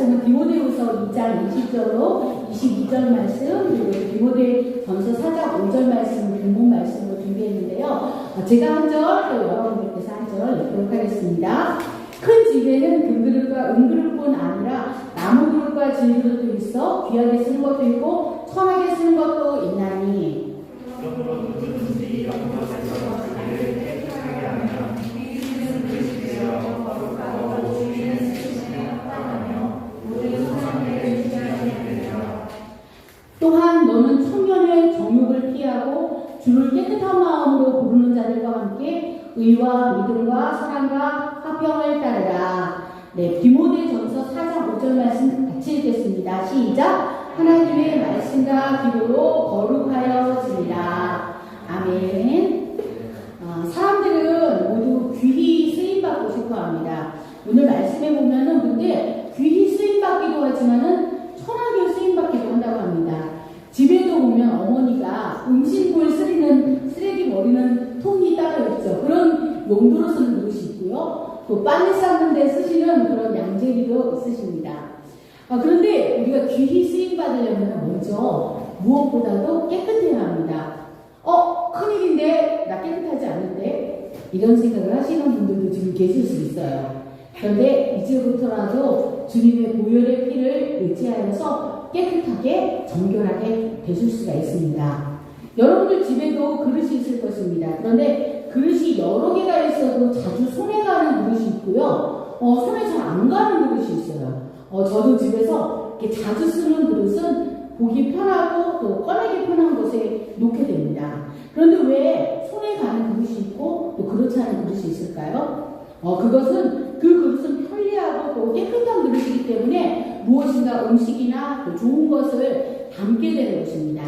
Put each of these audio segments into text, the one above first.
말씀은 디모데후서 2장 20절로 22절 말씀, 그리고 디모데전서 4장 5절 말씀, 근본 말씀으로 준비했는데요. 제가 한 절, 또 여러분들께서 한 절 읽도록 하겠습니다. 큰 집에는 금그릇과 은그릇뿐 아니라 나무그릇과 질그릇도 있어 귀하게 쓰는 것도 있고 천하게 쓰는 것도 있나니. 또한 너는 청년의 정욕을 피하고 주를 깨끗한 마음으로 부르는 자들과 함께 의와 믿음과 사랑과 화평을 따르라. 네, 디모데전서 4장 5절 말씀 같이 읽겠습니다. 시작. 하나님의 말씀과 기도로 거룩하여집니다. 아멘. 사람들은 모두 귀히 쓰임받고 싶어합니다. 오늘 말씀에 보면은 근데 귀히 쓰임받기도 하지만은 천하게 쓰임받기도 한다고 합니다. 집에도 보면 어머니가 음식물 쓰레기 버리는 통이 따로 있죠. 그런 용도로 쓰는 그릇이 있고요. 또 빵을 삶는 데 쓰시는 그런 양재기도 있으십니다. 그런데 우리가 귀히 쓰임받으려면 먼저 무엇보다도 깨끗해야 합니다. 큰일인데 나 깨끗하지 않은데 이런 생각을 하시는 분들도 지금 계실 수 있어요. 그런데 이제부터라도 주님의 보혈의 피를 의지하여서 깨끗하게 정결하게 되실 수가 있습니다. 여러분들 집에도 그릇이 있을 것입니다. 그런데 그릇이 여러 개가 있어도 자주 손에 가는 그릇이 있고요. 손에 잘 안 가는 그릇이 있어요. 저도 집에서 이렇게 자주 쓰는 그릇은 보기 편하고 또 꺼내기 편한 곳에 놓게 됩니다. 그런데 왜 손에 가는 그릇이 있고 또 그렇지 않은 그릇이 있을까요? 그 그릇은 편리하고 또 깨끗한 그릇이기 때문에 무엇인가 음식이나 또 좋은 것을 담게 되는 것입니다.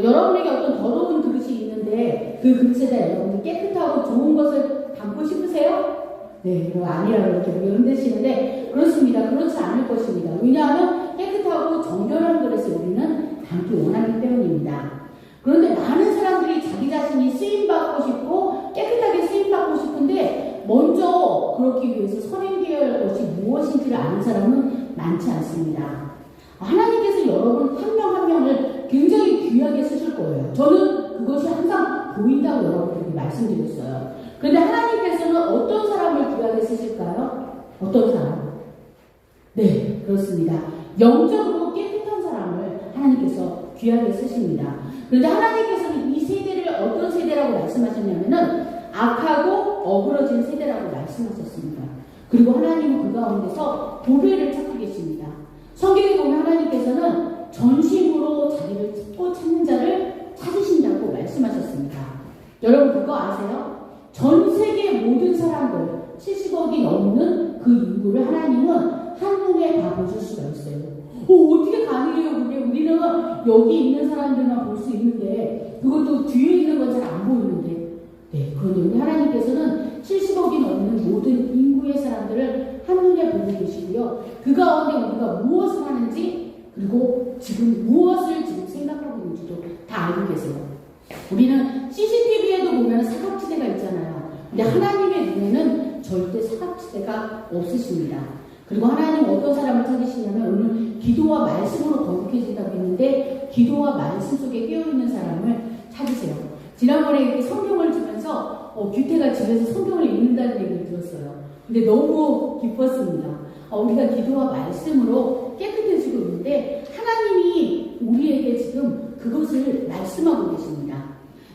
여러분에게 어떤 더러운 그릇이 있는데 그 그릇에다 여러분이 깨끗하고 좋은 것을 담고 싶으세요? 네, 그거 아니라고 이렇게 흔드시는데 그렇습니다. 그렇지 않을 것입니다. 왜냐하면 깨끗하고 정결한 그릇을 우리는 담기 원하기 때문입니다. 그런데 많은 사람들이 자기 자신이 쓰임받고 싶고 깨끗하게 쓰임받고 싶은데 먼저 그렇기 위해서 선행되어야 할 것이 무엇인지를 아는 사람은 많지 않습니다. 하나님께서 여러분 한 명 한 명을 굉장히 귀하게 쓰실 거예요. 저는 그것이 항상 보인다고 여러분들에게 말씀드렸어요. 그런데 하나님께서는 어떤 사람을 귀하게 쓰실까요? 어떤 사람? 네, 그렇습니다. 영적으로 깨끗한 사람을 하나님께서 귀하게 쓰십니다. 그런데 하나님께서는 이 세대를 어떤 세대라고 말씀하셨냐면은 악하고 어그러진 세대라고 말씀하셨습니다. 그리고 하나님은 그 가운데서 보배를 찾고 계십니다. 성경에 보면 하나님께서는 전심으로 자기를 찾는 자를 찾으신다고 말씀하셨습니다. 여러분 그거 아세요? 전 세계 모든 사람들 70억이 넘는 그 인구를 하나님은 한눈에 다 보실 수가 있어요. 어떻게 가능해요? 그게 우리는 여기 있는 사람들만 볼 수 있는데 그것도 뒤에 있는 건 잘 안 보이는데 네, 그런데 우리 하나님께서는 70억이 넘는 모든 인구의 사람들을 한눈에 보고 계시고요. 그 가운데 우리가 무엇을 하는지 그리고 지금 무엇을 지금 생각하고 있는지도 다 알고 계세요. 우리는 CCTV에도 보면 사각지대가 있잖아요. 근데 하나님의 눈에는 절대 사각지대가 없으십니다. 그리고 하나님 어떤 사람을 찾으시냐면 오늘 기도와 말씀으로 거룩해진다고 했는데 기도와 말씀 속에 깨어있는 사람을 찾으세요. 지난번에 이렇게 성경을 주면서 규태가 집에서 성경을 읽는다는 얘기를 들었어요. 근데 너무 기뻤습니다. 우리가 기도와 말씀으로 깨끗해지고 있는데 하나님이 우리에게 지금 그것을 말씀하고 계십니다.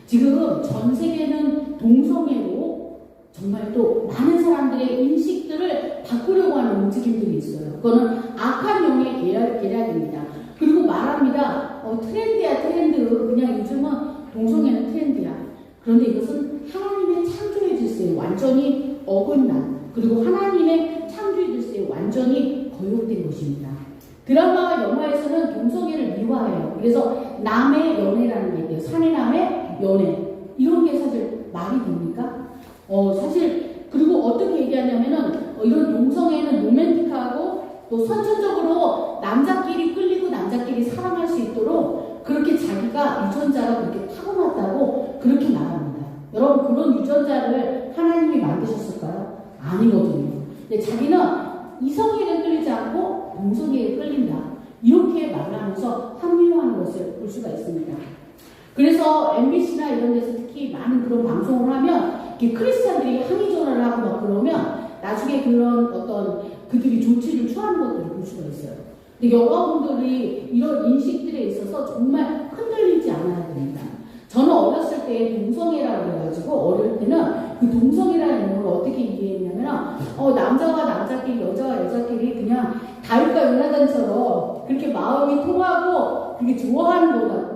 지금 전 세계는 동성애로 정말 또 많은 사람들의 인식들을 바꾸려고 하는 움직임들이 있어요. 그거는 악한 영의 계략입니다. 그리고 말합니다. 트렌드야 트렌드. 그냥 요즘은 동성애는 트렌드야. 그런데 이것은 하나님의 창조의 질서에 완전히 어긋난 그리고 하나님의 창조의 질서에 완전히 거역된 것입니다. 드라마와 영화에서는 동성애를 미화해요. 그래서 남의 연애라는 게 있대요. 사내남의 연애. 이런 게 사실 말이 됩니까? 사실 그리고 어떻게 얘기하냐면은 이런 동성애는 로맨틱하고 또 선천적으로 남자끼리 끌리고 남자끼리 사랑할 수 있도록 그렇게 자기가 유전자가 그렇게 타고났다고 그렇게 말합니다. 여러분 그런 유전자를 하나님이 만드셨을까요? 아니거든요. 근데 자기는 이성에게 끌리지 않고 동성애에 끌린다. 이렇게 말하면서 합리화하는 것을 볼 수가 있습니다. 그래서 MBC나 이런 데서 특히 많은 그런 방송을 하면 이렇게 크리스찬들이 항의 전화를 하고 막 그러면 나중에 그런 어떤 그들이 조치를 취하는 것들을 볼 수가 있어요. 근데 여러분들이 이런 인식들에 있어서 정말 흔들리지 않아야 됩니다. 저는 어렸을 때 동성애라고 해가지고 어릴 때는 그 동성애라는 걸 어떻게 이해했냐면 남자와 남자끼리 여자와 여자끼리 그냥 다윗과 요나단처럼 그렇게 마음이 통하고 그렇게 좋아하는 거다.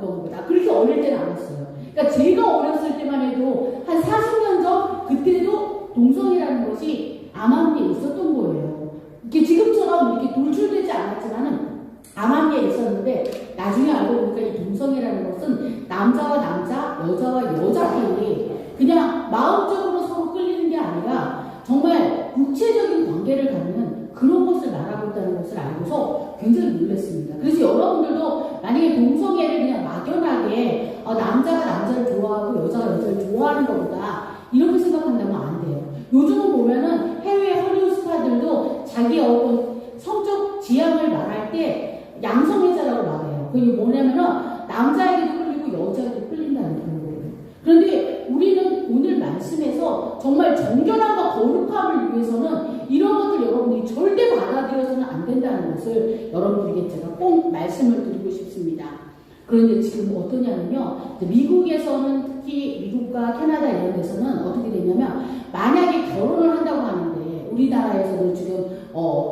그렇게 어릴 때는 알았어요. 그러니까 제가 어렸을 때만 해도 한 40년 전 그때도 동성애라는 것이 암암리에 있었던 거예요. 이게 지금처럼 이렇게 돌출되지 않았지만은 암암리에 있었는데 나중에 알고 보니까 이 동성애라는 것은 남자와 남자, 여자와 여자끼리 그냥 마음적으로 서로 끌리는 게 아니라 정말 육체적인 관계를 갖는 그런 것을 말하고 있다는 것을 알고서 굉장히 놀랐습니다. 그래서 여러분들도 만약에 동성애를 그냥 막연하게 남자가 남자를 좋아하고 여자가 여자를 좋아하는 것보다 이렇게 생각한다면 안 돼요. 요즘은 보면은 해외 헐리우드 스타들도 자기 어떤 성적 지향을 말할 때 양성애자라고 말해요. 그게 뭐냐면은 남자에게도 끌리고 여자에게도 끌린다는 그런 거예요. 그런데 우리는 오늘 말씀에서 정말 정결함과 거룩함을 위해서는 이런 것들 여러분들이 절대 받아들여서는 안 된다는 것을 여러분들에게 제가 꼭 말씀을 드리고 싶습니다. 그런데 지금 어떠냐면요. 미국에서는 특히 미국과 캐나다 이런 데서는 어떻게 되냐면 만약에 결혼을 한다고 하는데 우리나라에서도 지금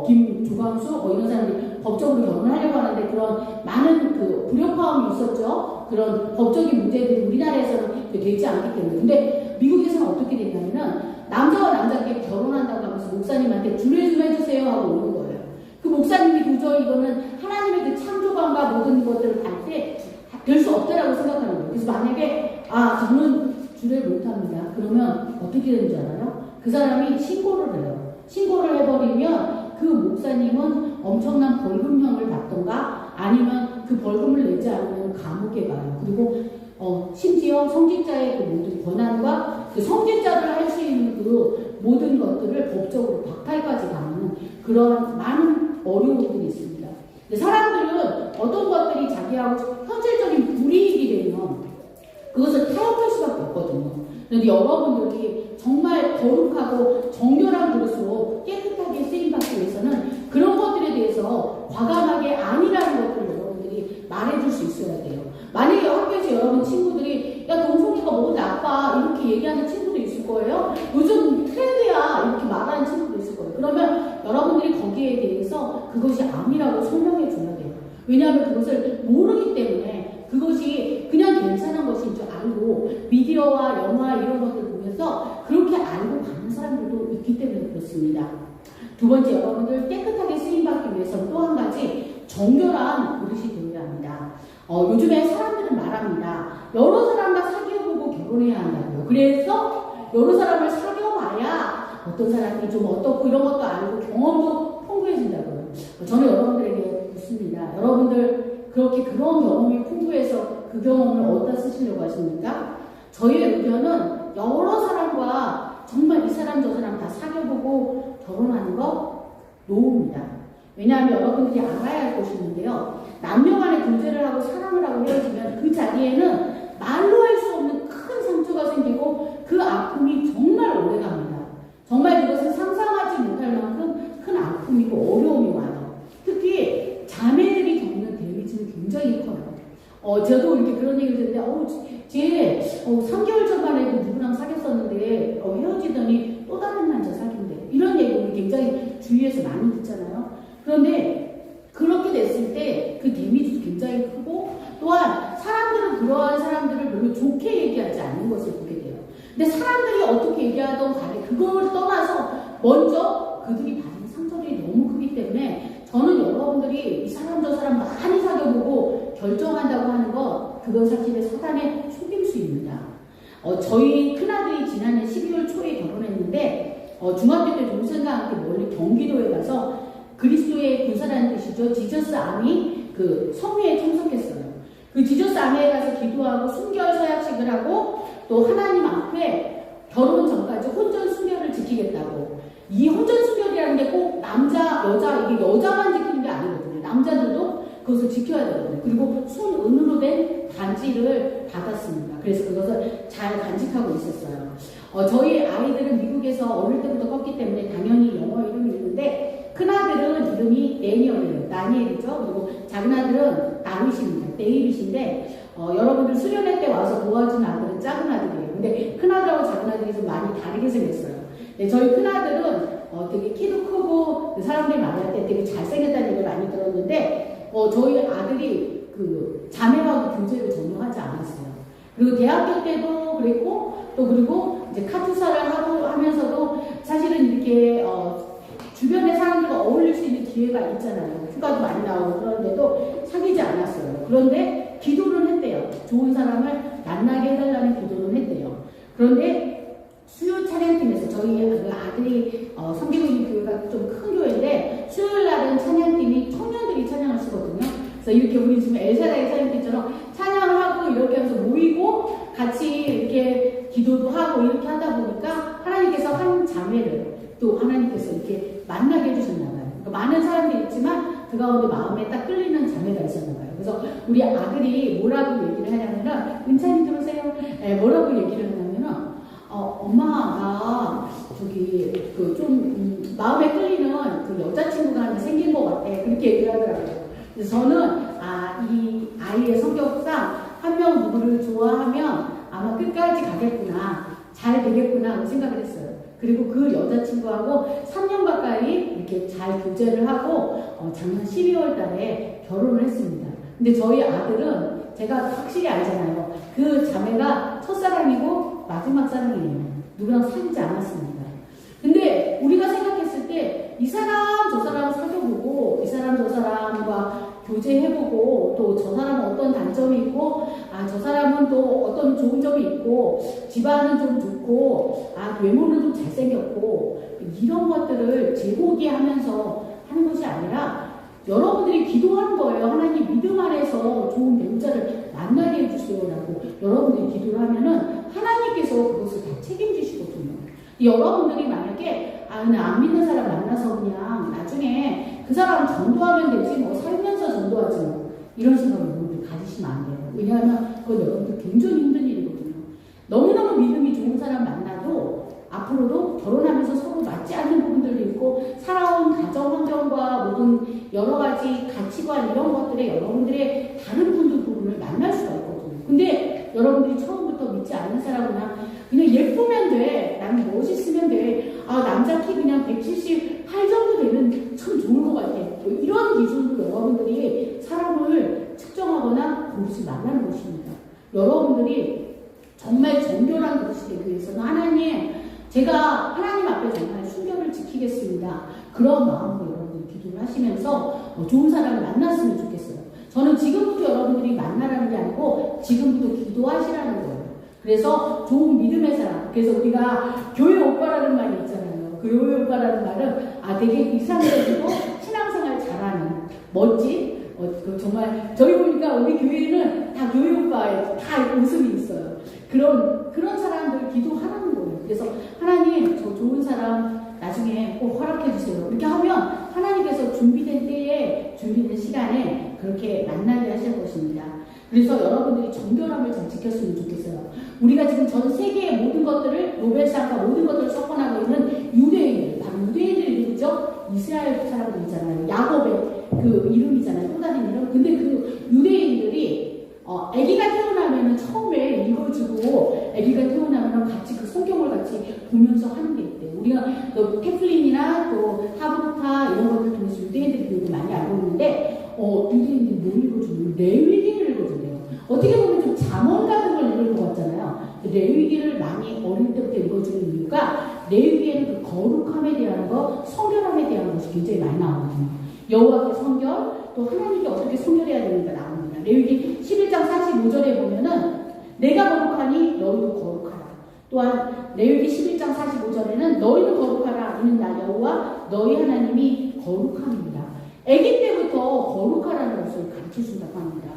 김조광수 이런 사람들이 법적으로 결혼을 하려고 하는데 그런 많은 그 불협화음이 있었죠. 그런 법적인 문제들이 우리나라에서는 되지 않기 때문에. 근데 미국에서는 어떻게 되냐면은 남자와 남자끼리 결혼한다고 하면서 목사님한테 주례 좀 해주세요 하고 오는 거예요. 그 목사님이 도저히 이거는 하나님의 그 창조관과 모든 것들을 갈 때 될 수 없다라고 생각하는 거예요. 그래서 만약에 저는 주례를 못합니다. 그러면 어떻게 되는 줄 알아요? 그 사람이 신고를 해요. 신고를 해버리면 그 목사님은 엄청난 벌금형을 받던가 아니면 그 벌금을 내지 않으면 감옥에 가요. 그리고 심지어 성직자의 그 모든 권한과 그 성직자를 할 수 있는 그 모든 것들을 법적으로 박탈까지 당하는 그런 많은 어려움들이 있습니다. 근데 사람들은 어떤 것들이 자기하고 현실적인 불이익이 되면 그것을 타협할 수밖에 없거든요. 그런데 여러분들이 정말 거룩하고 정결한 그릇으로 깨끗하게 쓰임받기 위해서는 그런 것들에 대해서 과감하게 아니라는 것들을 여러분들이 말해줄 수 있어야 돼요. 만약에 학교에서 여러분 친구들이 야 동성애가 뭐 나빠 이렇게 얘기하는 친구도 있을 거예요. 요즘 트렌드야 이렇게 말하는 친구도 있을 거예요. 그러면 여러분들이 거기에 대해서 그것이 아니라고 설명해 줘야 돼요. 왜냐하면 그것을 모르기 때문에 그것이 그냥 괜찮은 것인 줄 알고 미디어와 영화 이런 것들 보면서 그렇게 알고 가는 사람들도 있기 때문에 그렇습니다. 두 번째, 여러분들 깨끗하게 쓰임받기 위해서 또 한 가지 정결한 그릇이 되어야 합니다. 요즘에 사람들은 말합니다. 여러 사람과 사귀어보고 결혼해야 한다고요. 그래서 여러 사람을 사귀어봐야 어떤 사람이 좀 어떻고 이런 것도 알고 경험도 풍부해진다고요. 저는 여러분들에게 묻습니다. 여러분들 그렇게 그런 경험이 풍부해서 그 경험을 어디다 쓰시려고 하십니까? 저의 의견은 여러 사람과 정말 이 사람 저 사람 다 사귀어보고 결혼하는 거 노입니다. 왜냐하면 여러분들이 알아야 할 것이 있는데요. 남녀 간의 교제를 하고 사랑을 하고 헤어지면 그 자리에는 말로 할 수 없는 큰 상처가 생기고 그 아픔이 정말 오래갑니다. 정말 그것은 상상하지 못할 만큼 큰 아픔이고 어려움이 와요. 특히 자매들이 겪는 데미지는 굉장히 커요. 저도 이렇게 그런 얘기를 듣는데, 쟤 3개월 전만 해도 누구랑 사귀었었는데 헤어지더니 또 다른 남자 사귄대. 이런 얘기를 굉장히 주위에서 많이 듣잖아요. 그런데 그렇게 됐을 때 그 데미지도 굉장히 크고 또한 사람들은 그러한 사람들을 별로 좋게 얘기하지 않는 것을 보게 돼요. 근데 사람들이 어떻게 얘기하던 간에 그걸 떠나서 먼저 그들이 받은 상처들이 너무 크기 때문에 저는 여러분들이 이 사람 저 사람 많이 사귀어보고 결정한다고 하는 것 그건 사실은 사단의 속임수입니다. 저희 큰아들이 지난해 12월 초에 결혼했는데 중학교 때 동생과 함께 멀리 경기도에 가서 그리스도의 교사라는 뜻이죠. 지저스 아미 그 성회에 참석했어요. 그 지저스 아미에 가서 기도하고 순결 서약식을 하고 또 하나님 앞에 결혼 전까지 혼전 순결을 지키겠다고. 이 혼전 순결이라는 게 꼭 남자, 여자 이게 여자만 지키는 게 아니에요. 남자들도 그것을 지켜야 되거든요. 그리고 순은으로 된 반지를 받았습니다. 그래서 그것을 잘 간직하고 있었어요. 저희 아이들은 미국에서 어릴 때부터 컸기 때문에 당연히 영어 이름이 있는데 큰아들은 이름이 데니얼이에요. 다니엘이죠. 그리고 작은아들은 다윗입니다. 데이빗인데 여러분들 수련회 때 와서 도와준 아들은 작은 아들이에요. 근데 큰아들하고 작은아들이 좀 많이 다르게 생겼어요. 네, 저희 큰아들은 되게 키도 크고 사람들이 말할 때 되게 잘생겼다는 얘기를 많이 들었는데 저희 아들이 그 자매하고 교제를 전혀 하지 않았어요. 그리고 대학교 때도 그랬고 그리고 이제 카투사를 하면서도 사실은 이렇게 주변의 사람들과 어울릴 수 있는 기회가 있잖아요. 휴가도 많이 나오고 그런데도 사귀지 않았어요. 그런데 기도를 했대요. 좋은 사람을 만나게 해달라는 기도를 했대요. 그런데 수요 찬양팀에서 저희 아들이 섬기고 있는 교회가 좀 큰 교회인데 수요일 날은 찬양팀이 청년들이 찬양을 쓰거든요. 그래서 이렇게 우리 지금 엘사다의 찬양팀처럼 찬양을 하고 이렇게 하면서 모이고 같이 이렇게 기도도 하고 이렇게 하다 보니까 하나님께서 한 자매를 또 하나님께서 이렇게 만나게 해주셨나 봐요. 그러니까 많은 사람들이 있지만 그 가운데 마음에 딱 끌리는 자매가 있었나 봐요. 그래서 우리 아들이 뭐라고 얘기를 하냐면은 은찬이 들으세요. 네, 뭐라고 얘기를 하냐면은 엄마 나 저기 그 좀 마음에 끌리는 그 여자친구가 하나 생긴 것 같아. 그렇게 얘기를 하더라고요. 그래서 저는 이 아이의 성격상 한 명 누구를 좋아하면 아마 끝까지 가겠구나, 잘 되겠구나 생각을 했어요. 그리고 그 여자친구하고 3년 가까이 이렇게 잘 교제를 하고 작년 12월 달에 결혼을 했습니다. 근데 저희 아들은 제가 확실히 알잖아요. 그 자매가 첫사랑이고 마지막 사랑이에요. 누구랑 사귀지 않았습니다. 근데 우리가 생각했을 때 이 사람 저 사람 사귀어보고 이 사람 저 사람과 교제해보고 또 저 사람은 어떤 단점이 있고 저 사람은 또 어떤 좋은 점이 있고 집안은 좀 좋고 외모는 좀 잘생겼고 이런 것들을 제고기하면서 하는 것이 아니라 여러분들이 기도하는 거예요. 하나님 믿음 안에서 좋은 배우자를 만나게 해주세요라고 여러분들이 기도를 하면은 하나님께서 그것을 다 책임지시거든요. 여러분들이 만약에 안 믿는 사람 만나서 그냥 나중에 그 사람 전도하면 되지 뭐 살면서 전도하지 뭐 이런 생각을 여러분들 가지시면 안 돼요. 왜냐하면 그건 여러분들 굉장히 힘든 일이거든요. 너무너무 믿음이 좋은 사람 만나도 앞으로도 결혼하면서 서로 맞지 않는 부분들도 있고 살아온 가정 환경과 모든 여러 가지 가치관 이런 것들에 여러분들의 다른 부분을 만날 수가 있거든요. 근데 여러분들이 처음부터 믿지 않는 사람이나 그냥 예쁘면 돼, 나는 멋있으면 돼, 남자 키 그냥 178 정도 되면 참 좋을 것 같아, 뭐 이런 기준으로 여러분들이 사람을 측정하거나 고르지 말라는 것입니다. 여러분들이 정말 정결한 것이 되기 위해서는 하나님, 제가 하나님 앞에 정말 순결을 지키겠습니다. 그런 마음으로 여러분들이 기도를 하시면서 좋은 사람을 만났으면 좋겠어요. 저는 지금부터 여러분들이 만나라는 게 아니고 지금부터 기도하시라는 거예요. 그래서 좋은 믿음의 사람. 그래서 우리가 교회 오빠라는 말이 있잖아요. 그 교회 오빠라는 말은 되게 이상적이고 신앙생활 잘하는 멋진 정말 저희 보니까 우리 교회는 다 교회 오빠에 다 웃음이 있어요. 그런 사람들 기도하라는 거예요. 그래서 하나님 저 좋은 사람 나중에 꼭 허락해 주세요. 이렇게 하면 하나님께서 준비된 때에 준비된 시간에 그렇게 만나게 하실 것입니다. 그래서 여러분들이 정결함을 잘 지켰으면 좋겠어요. 우리가 지금 전 세계의 모든 것들을 노벨상과 모든 것들을 석권하고 있는 유대인들, 바로 유대인들이 누구죠? 이스라엘 사람들이잖아요. 야곱의 그 이름이잖아요. 또 다른 이름. 근데 그 유대인들이 아기가 태어나면 처음에 읽어주고 아기가 태어나면 같이 그 성경을 같이 보면서 하는 게 있대요. 우리가 또 테플린이나 또 하브타 이런 것들 통해서 유대인들이 많이 알고 있는데 유대인들이 뭘 읽어주냐면 레위기를 읽어준대요. 어떻게 보면 좀 잠언 같은 걸 읽을 것 같잖아요. 레위기를 많이 어릴 때부터 읽어주는 이유가 레위기에는 그 거룩함에 대한 것, 성결함에 대한 것이 굉장히 많이 나오거든요. 여호와의 성결, 또 하나님께 어떻게 성결해야 되는가 나옵니다. 레위기 11장 45절에 보면은 내가 거룩하니 너희도 거룩하라. 또한 레위기 11장 45절에는 너희도 거룩하라. 이는 나 여호와 너희 하나님이 거룩함입니다. 아기 때부터 거룩하라는 것을 가르쳐준다고 합니다.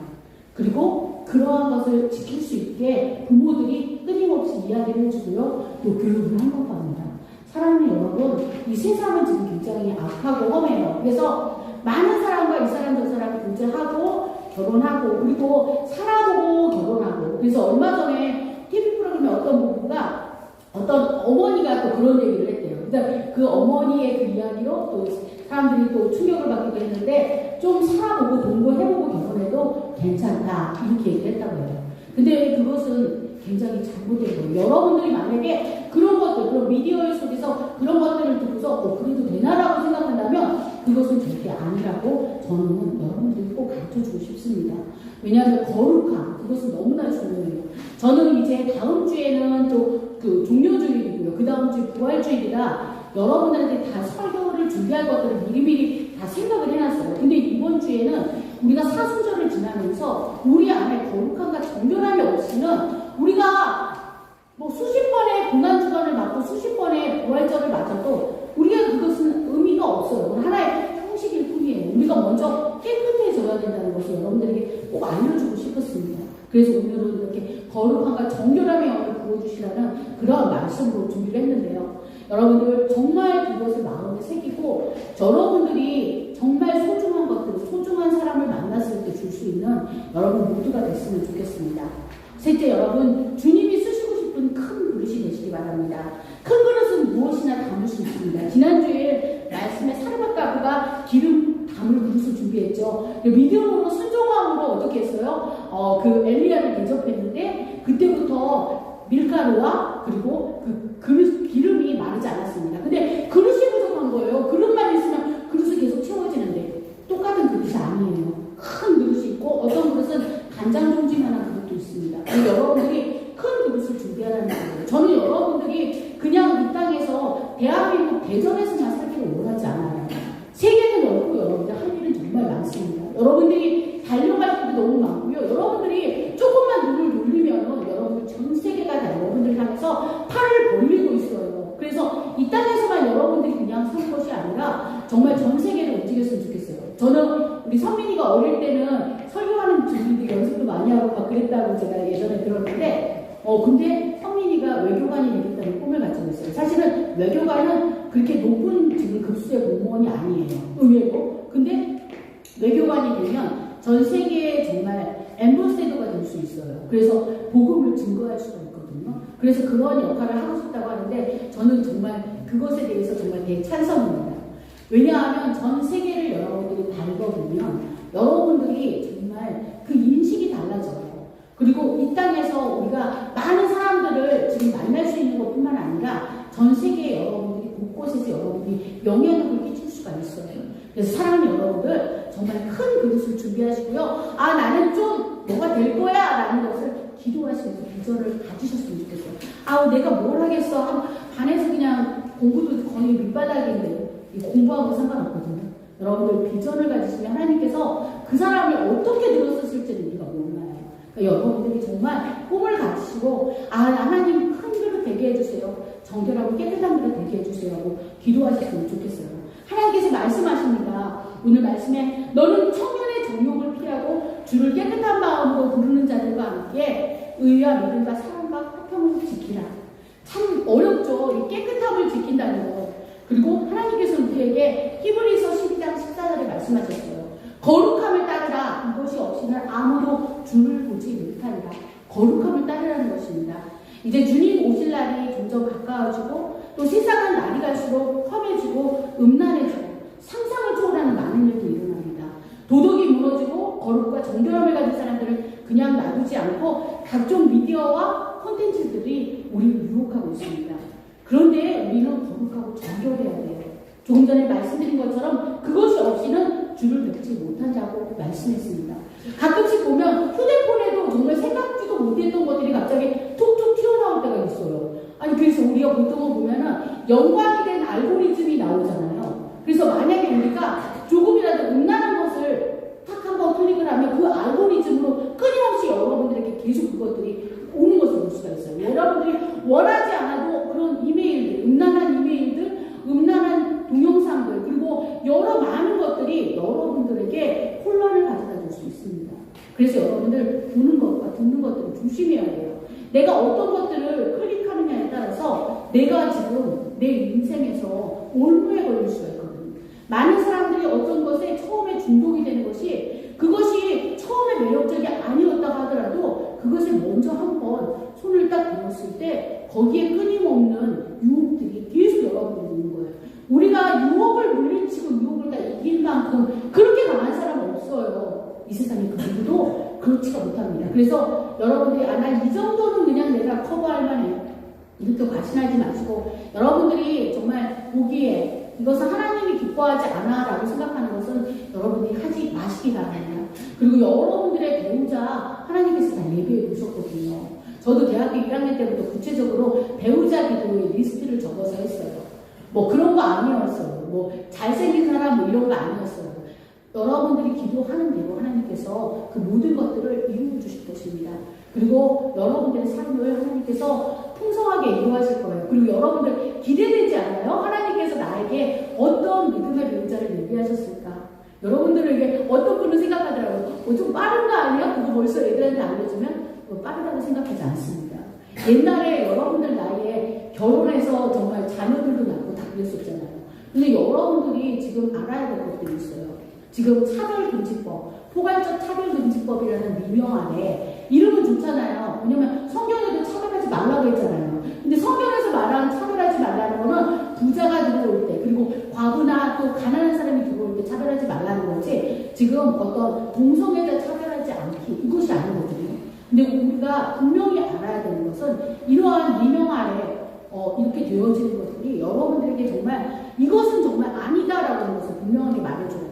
그리고 그러한 것을 지킬 수 있게 부모들이 끊임없이 이야기를 해주고요. 또 교육을 한다고 합니다. 사랑하는 여러분, 이 세상은 지금 굉장히 악하고 험해요. 그래서 많은 사람과 이 사람 저 사람 교제하고 결혼하고 그리고 살아보고 결혼하고. 그래서 얼마 전에 TV 프로그램에 어떤 부부가 어떤 어머니가 또 그런 얘기를 했대요. 그다음에 그 어머니의 그 이야기로 또 사람들이 또 충격을 받기도 했는데 좀 살아보고 동거해보고 결혼해도 괜찮다 이렇게 얘기를 했다고 해요. 근데 그것은 굉장히 잘못된 거예요. 여러분들이 만약에 그런 것들, 그런 미디어 속에서 그런 것들을 듣고서 그래도 되나라고 생각한다면 그것은 절대 아니라고 저는 여러분들이 꼭 가르쳐주고 싶습니다. 왜냐하면 거룩함, 그것은 너무나 중요해요. 저는 이제 다음 주에는 또 그 종료주일이고요. 그 다음 주 부활주일이라 여러분들한테 다 설교를 준비할 것들을 미리미리 다 생각을 해놨어요. 근데 이번 주에는 우리가 사순절을 지나면서 우리 안에 거룩함과 정결함이 없이는 우리가 뭐 수십 번의 고난주간을 맞고 수십 번의 부활절을 맞아도 우리가 그것은 의미가 없어요. 하나의 형식일 뿐이에요. 우리가 먼저 깨끗해져야 된다는 것을 여러분들에게 꼭 알려주고 싶었습니다. 그래서 오늘은 이렇게 거룩함과 정결함의 영을 부어주시라는 그런 말씀으로 준비를 했는데요. 여러분들 정말 그것을 마음에 새기고 여러분들이 정말 소중한 것들, 소중한 사람을 만났을 때 줄 수 있는 여러분 모두가 됐으면 좋겠습니다. 셋째, 여러분 주님이 쓰시고 싶은 큰 그릇이 되시기 바랍니다. 큰 그릇은 무엇이나 담을 수 있습니다. 지난주에 말씀에 사르밧 가부가 기름 담을 그릇을 준비했죠. 믿음으로 순종함으로 어떻게 했어요? 그 엘리야를 대접했는데 그때부터 밀가루와 그리고 그 그릇 기름이 마르지 않았습니다. 근데 그릇이 부족한 거예요. 그릇만 있으면 그릇이 계속 채워지는데 똑같은 그릇이 아니에요. 큰 그릇이 있고 어떤 그릇은 간장 종지만한 그릇도 있습니다. 여러분들이 큰 그릇을 준비하라는 거예요. 저는 여러분들이 그냥 이 땅에서 대한민국 대전에서만 살기를 원하지 않아요. 세계는 넓고 여러분들 할 일은 정말 많습니다. 여러분들이 달려갈 일도 너무 많고요. 여러분들이 조금만 눈을 돌리면 여러분들 전 세계가 다 여러분들 향해서 팔을 벌리고 있어요. 그래서 이 땅에서만 여러분들이 그냥 살 것이 아니라 정말 전 세계를 움직였으면 좋겠어요. 저는 우리 선민이가 어릴 때는 설교하는 중인데 연습도 많이 하고 막 그랬다고 제가 예전에 들었는데 근데 성민이가 외교관이 되겠다는 꿈을 가지고 있어요. 사실은 외교관은 그렇게 높은 지금 급수의 공무원이 아니에요. 의외로. 근데 외교관이 되면 전 세계에 정말 엠버세더가 될 수 있어요. 그래서 복음을 증거할 수가 있거든요. 그래서 그런 역할을 하고 싶다고 하는데 저는 정말 그것에 대해서 정말 대찬성입니다. 왜냐하면 전 세계를 여러분들이 밟아보면 여러분들이 정말 그 인식이 달라져요. 그리고 이 땅에서 우리가 많은 사람들을 지금 만날 수 있는 것뿐만 아니라 전 세계 여러분들이 곳곳에서 여러분들이 영향력을 끼칠 수가 있어요. 그래서 사랑하는 여러분들 정말 큰 그릇을 준비하시고요. 나는 좀 뭐가 될 거야 라는 것을 기도하시면서 비전을 가지셨으면 좋겠어요. 내가 뭘 하겠어. 반에서 그냥 공부도 거의 밑바닥인데 공부하고 상관없거든요. 여러분들 비전을 가지시면 하나님께서 그 사람을 어떻게 들었을지는 우리가 몰라요. 그러니까 여러분들이 정말 꿈을 가지시고 하나님 큰 그릇 되게 해주세요. 정결하고 깨끗한 그릇 되게 해주세요 하고 기도하셨으면 좋겠어요. 하나님께서 말씀하십니다. 오늘 말씀에 너는 청년의 정욕을 피하고 주를 깨끗한 마음으로 부르는 자들과 함께 의와 믿음과 사랑과 화평을 지키라. 참 어렵죠. 이 깨끗함을 지킨다는 것. 그리고 하나님께서 우리에게 히브리서 12장 14절에 말씀하셨어요. 거룩함을 따르라. 이것이 없이는 아무도 주를 보지 못하리라. 거룩함을 따르라는 것입니다. 이제 주님 오실 날이 점점 가까워지고 또 세상은 날이 갈수록 험해지고 음란해지고 상상을 초월하는 많은 일도 일어납니다. 도덕이 무너지고 거룩과 정결함을 가진 사람들을 그냥 놔두지 않고 각종 미디어와 콘텐츠들이 우리를 유혹하고 있습니다. 그런데 우리는 거룩하고 정결해야 돼요. 조금 전에 말씀드린 것처럼 그것이 없이는 주를 뵙지 못한다고 말씀했습니다. 가끔씩 보면 휴대폰에도 정말 생각지도 못했던 것들이 갑자기 툭툭 튀어나올 때가 있어요. 그래서 우리가 보통은 보면은 연관이 된 알고리즘이 나오잖아요. 그래서 만약에 우리가 조금이라도 음란한 것을 탁 한번 클릭을 하면 그 알고리즘으로 끊임없이 여러분들에게 계속 그것들이 오는 것을 볼 수가 있어요. 여러분들이 원하지 않아도 그런 이메일들, 음란한 이메일들, 음란한 동영상들, 그리고 여러 많은 것들이 여러분들에게 혼란을 가져다 줄 수 있습니다. 그래서 여러분들 보는 것과 듣는 것들을 조심해야 돼요. 내가 어떤 것들을 클릭하느냐에 따라서 내가 지금 내 인생에서 올무에 걸릴 수가 있거든요. 많은 사람들이 어떤 것에 처음에 중독이 되는 것이 그것이 처음에 매력적이 아니었다고 하더라도 그것에 먼저 한번 손을 딱 대었을 때 거기에 끊임없는 유혹들이 계속 여러분들이 있는 거예요. 우리가 유혹을 물리치고 유혹을 다 이길 만큼 그렇게 강한 사람은 없어요. 이 세상에 그 누구도 그렇지가 못합니다. 그래서 여러분들이 난 이 정도는 그냥 내가 커버할 만해. 이렇게 과신하지 마시고 여러분들이 정말 보기에 이것은 하나님이 기뻐하지 않아 라고 생각하는 것은 여러분들이 하지 마시기 바랍니다. 그리고 여러분들의 배우자 하나님께서 다 예비해 두셨거든요. 저도 대학교 1학년 때부터 구체적으로 배우자 기도의 리스트를 적어서 했어요. 뭐 그런 거 아니었어요. 뭐 잘생긴 사람 뭐 이런 거 아니었어요. 여러분들이 기도하는 대로 하나님께서 그 모든 것들을 이루어 주실 것입니다. 그리고 여러분들의 삶을 하나님께서 풍성하게 이루어하실 거예요. 그리고 여러분들 기대되지 않아요? 하나님께서 나에게 어떤 믿음의 배우자를 예비하셨을까? 여러분들에게 어떤 분은 생각하더라고요. 좀 빠른 거 아니야? 그거 벌써 애들한테 알려주면 빠르다고 생각하지 않습니다. 옛날에 여러분들 나이에 결혼해서 정말 자녀들도 낳고 다 그랬었잖아요. 근데 여러분들이 지금 알아야 될 것들이 있어요. 지금 차별금지법, 포괄적 차별금지법이라는 미명 안에 이름은 좋잖아요. 왜냐면 성경에도 차별하지 말라고 했잖아요. 근데 성경에서 말하는 차별하지 말라는 거는 부자가 들어올 때 그리고 과부나 또 가난한 사람이 들어올 때 차별하지 말라는 거지 지금 어떤 동성애자 차별하지 않기 이것이 아니거든요. 근데 우리가 분명히 알아야 되는 것은 이러한 미명 아래 이렇게 되어지는 것들이 여러분들에게 정말 이것은 정말 아니다라고 하는 것을 분명하게 말해줘야 돼요.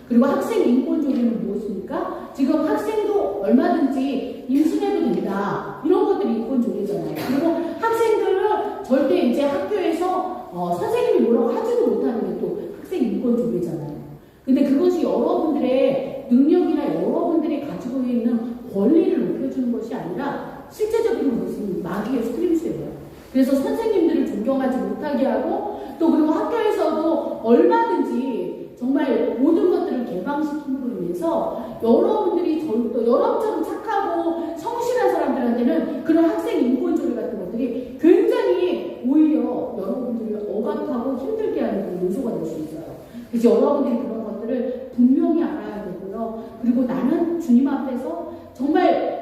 그리고 학생 인권 조례는 무엇입니까? 지금 학생도 얼마든지 임신해도 된다. 이런 것들이 인권 조례잖아요. 그리고 학생들은 절대 이제 학교에서 선생님이 뭐라고 하지도 못하는 게 또 학생 인권 조례잖아요. 근데 그것이 여러분들의 능력이나 여러분들이 가지고 있는 권리를 높여주는 것이 아니라 실제적인 것은 마귀의 스크림스예요. 그래서 선생님들을 존경하지 못하게 하고 또 그리고 학교에서도 얼마든지 정말 모든 것들을 개방시킴으로 인해서 여러분들이 또 여러분처럼 착하고 성실한 사람들한테는 그런 학생 인권조례 같은 것들이 굉장히 오히려 여러분들을 억압하고 힘들게 하는 그런 요소가 될 수 있어요. 그래서 여러분들이 그런 것들을 분명히 알아야 되고요. 그리고 나는 주님 앞에서 정말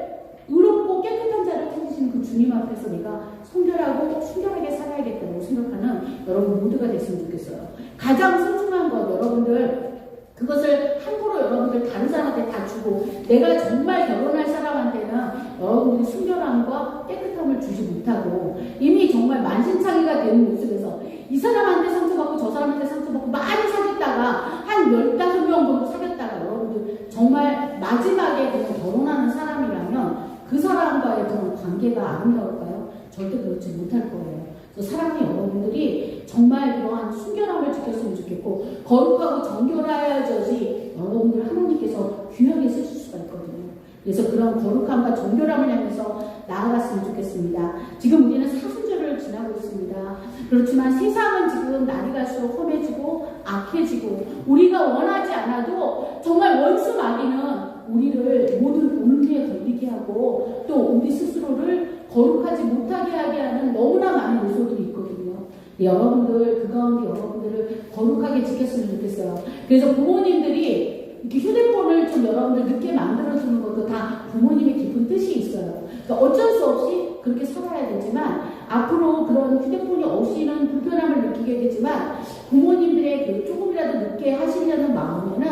의롭고 깨끗한 자를 찾으시는 그 주님 앞에서 내가 순결하고 순결하게 살아야겠다고 생각하는 여러분 모두가 됐으면 좋겠어요. 가장 소중한 것 여러분들 그것을 함부로 여러분들 다른 사람한테 다 주고 내가 정말 결혼할 사람한테는 여러분들이 순결함과 깨끗함을 주지 못하고 이미 정말 만신창이가 되는 모습에서 이 사람한테 상처받고 저 사람한테 상처받고 많이 사귀었다가 한 15명 정도 사귀었다가 여러분들 정말 마지막에 그냥 결혼하는 사람이라면 그 사람과의 그런 관계가 아름다울까요? 절대 그렇지 못할 거예요. 사랑하는 여러분들이 정말 그러한 순결함을 지켰으면 좋겠고 거룩하고 정결하여야지 여러분들 하나님께서 귀하게 쓰실 수가 있거든요. 그래서 그런 거룩함과 정결함을 향해서 나아갔으면 좋겠습니다. 지금 우리는 사순절을 지나고 있습니다. 그렇지만 세상은 지금 날이 갈수록 험해지고 악해지고 우리가 원하지 않아도 정말 원수 마귀는 우리를 모든 온리에 걸리게 하고 또 우리 스스로를 거룩하지 못하게 하게 하는 너무나 많은 요소들이 있거든요. 여러분들 그 가운데 여러분들을 거룩하게 지켰으면 좋겠어요. 그래서 부모님들이 이렇게 휴대폰을 좀 여러분들 늦게 만들어주는 것도 다 부모님의 깊은 뜻이 있어요. 그러니까 어쩔 수 없이 그렇게 살아야 되지만 앞으로 그런 휴대폰이 없이는 불편함을 느끼게 되지만 부모님들의 그 조금이라도 늦게 하시려는 마음에는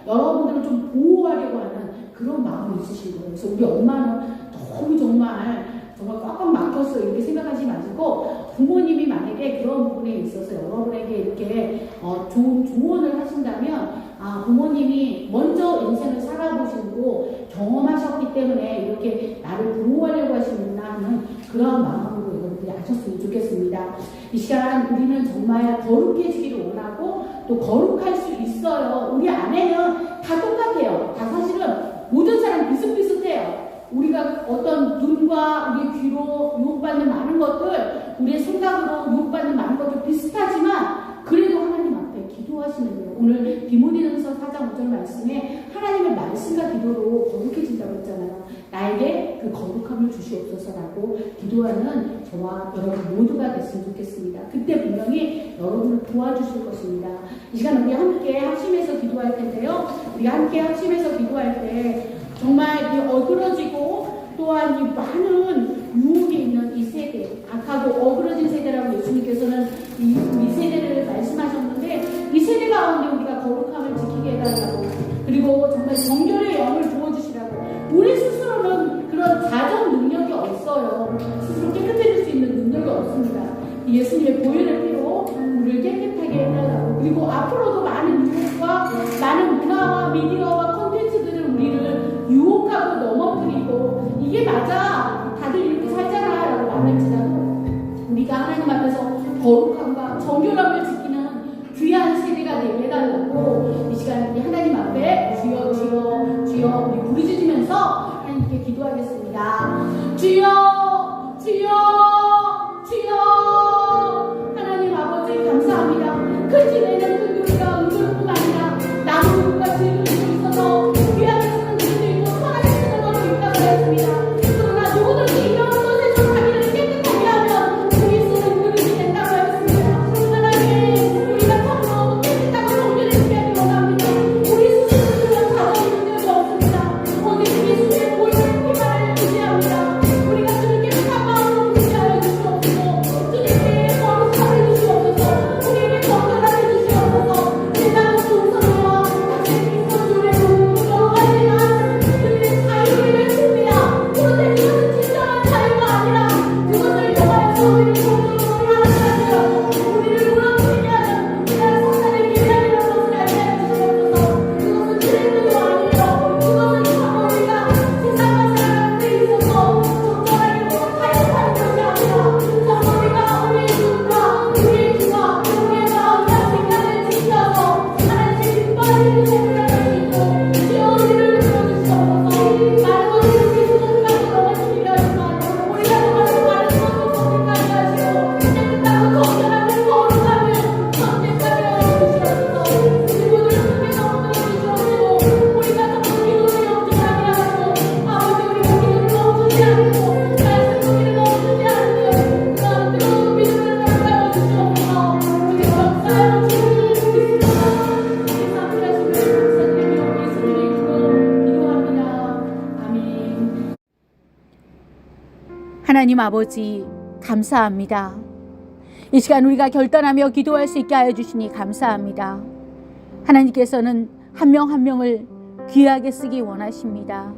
여러분들을 좀 보호하려고 하는 그런 마음이 있으신 거예요. 그래서 우리 엄마는 너무 정말 꽉꽉 막혔어 이렇게 생각하지 마시고 부모님이 만약에 그런 부분에 있어서 여러분에게 이렇게 좋은 조언을 하신다면 부모님이 먼저 인생을 살아보시고 경험하셨기 때문에 이렇게 나를 보호하려고 하시는구나 하는 그런 마음으로 여러분들이 아셨으면 좋겠습니다. 이 시간 우리는 정말 거룩해지기를 원하고 또 거룩할 수 있어요. 우리 안에는 다 똑같아요. 다 사실은 모든 사람 비슷비슷해요. 우리가 어떤 눈과 우리 귀로 유혹받는 많은 것들, 우리의 생각으로 유혹받는 많은 것들 비슷하지만 그래도 하나님 앞에 기도하시는 거예요. 오늘 디모데전서 4장 5절 말씀에 하나님의 말씀과 기도로 거룩해진다고 했잖아요. 나에게 그 거룩함을 주시옵소서라고 기도하는 저와 여러분 모두가 됐으면 좋겠습니다. 그때 분명히 여러분을 도와주실 것입니다. 이 시간 우리 함께 합심해서 기도할 텐데요. 우리 함께 합심해서 기도할 때 정말 이 어그러지고 또한 이 많은 유혹이 있는 이 세대, 악하고 어그러진 세대라고 예수님께서는 이 세대를 말씀하셨는데, 이 세대 가운데 우리가 거룩함을 지키게 해달라고, 그리고 정말 정결의 영을 부어주시라고. 우리 스스로는 그런 자정 능력이 없어요. 스스로 깨끗해질 수 있는 능력이 없습니다. 예수님의 보혈의 피로 우리를 깨끗하게 해달라고. 그리고 앞으로도 많은 유혹과 많은 문화와 미디어와 콘텐츠들을 우리를 유혹하고 넘어뜨리고, 이게 맞아, 다들 이렇게 살잖아 라고 말할지라도 우리가 하나님 앞에서 거룩함과 정결함을 지키는 귀한 세대가 되게 해달라고 이 시간 우리 하나님 앞에 주여 주여 주여 우리 부르짖으면서 하나님께 기도하겠습니다. 주여 주여 주여. 하나님 아버지 감사합니다. 큰 지내는 큰 교회가 은근뿐 아니라 나무가 지을 수 있어서 귀하게 쓰는 분도 있고 선하게 쓰는 것도 있다고 했습니다. 그러나 누구든지 이런 것에서 자기를 깨끗하게 하면 우리 쓰는 그릇이 된다고 했습니다. 하나님, 우리가 참으로 깨끗하고 정결해지게 하기 원합니다. 우리 스스로는 자정 능력이 없습니다. 오직 예수의 보혈의 피만을 의지합니다. 우리가 주를 깨끗한 마음으로 의지하여 주시옵소서. 주님께 거룩함을 주시옵소서. 우리에게 정결함을 주시옵소서. 세상은 동성애와 그리스도 주의 영원하지만 그들의 자유를 칩니다. 그런데 그것은 진정한 자유가 아니라 그것을 영화에서 우리를 공동으로 하나님하시라고 우리를 무너뜨리게 하는 그날 사탄의 계략이라는 것을 알게 해주시옵소서. 그것은 트렌드도 아니에요. 그것은 참 우리가 세상과 살아가는 데 있어서 적절하게 타협하는 것이 아니라 참 우리가 우리의 눈과 우리의 귀와 우리의 마음과 생각을 지켜서 하나님의 기뻐하시는 삶을 할 수 있고 주여 우리를 불러주시옵소서. 많은 것을 지키는 것까지 넘어지게 하지만 우리가 정말 많은 것을 선택하게 하시고 깨끗하고 정결하고 거룩함을 선택하게 하시옵소서. 그리고 우리를 통해서 흔들어 주시옵시고 우리가 정말 기도를 영접하게 하시고 아버지 우리가 기도를 멈추지 않고 말씀 듣기를 멈추지 않는 그런 뜨거운 믿음을 가져다가 주시옵소서. 우리 역사의 주님 그리스도 우리 사랑하시는 감사드리며 예수님의 이름으로 기도합니다. 아멘. 하나님 아버지 감사합니다. 이 시간 우리가 결단하며 기도할 수 있게 하여 주시니 감사합니다. 하나님께서는 한 명 한 명을 귀하게 쓰기 원하십니다.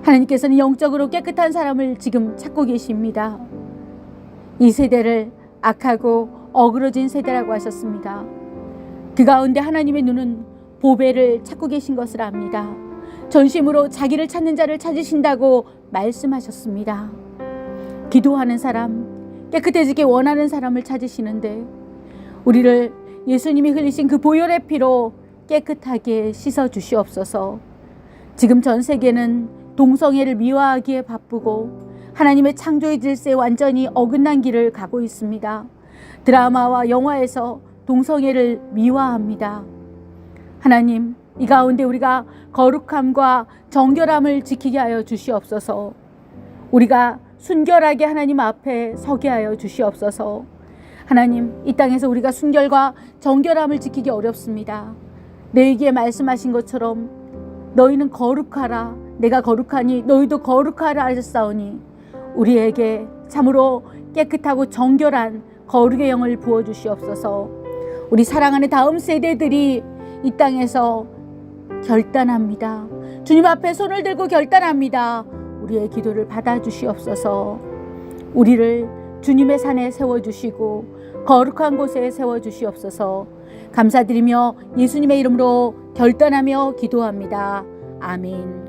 하나님께서는 영적으로 깨끗한 사람을 지금 찾고 계십니다. 이 세대를 악하고 어그러진 세대라고 하셨습니다. 그 가운데 하나님의 눈은 보배를 찾고 계신 것을 압니다. 전심으로 자기를 찾는 자를 찾으신다고 말씀하셨습니다. 기도하는 사람, 깨끗해지기 원하는 사람을 찾으시는데 우리를 예수님이 흘리신 그 보혈의 피로 깨끗하게 씻어 주시옵소서. 지금 전 세계는 동성애를 미화하기에 바쁘고 하나님의 창조의 질서에 완전히 어긋난 길을 가고 있습니다. 드라마와 영화에서 동성애를 미화합니다. 하나님, 이 가운데 우리가 거룩함과 정결함을 지키게 하여 주시옵소서. 우리가 순결하게 하나님 앞에 서게 하여 주시옵소서. 하나님, 이 땅에서 우리가 순결과 정결함을 지키기 어렵습니다. 너희에게 말씀하신 것처럼 너희는 거룩하라, 내가 거룩하니 너희도 거룩하라 하셨사오니 우리에게 참으로 깨끗하고 정결한 거룩의 영을 부어주시옵소서. 우리 사랑하는 다음 세대들이 이 땅에서 결단합니다. 주님 앞에 손을 들고 결단합니다. 우리의 기도를 받아주시옵소서. 우리를 주님의 산에 세워주시고 거룩한 곳에 세워주시옵소서. 감사드리며 예수님의 이름으로 결단하며 기도합니다. 아멘.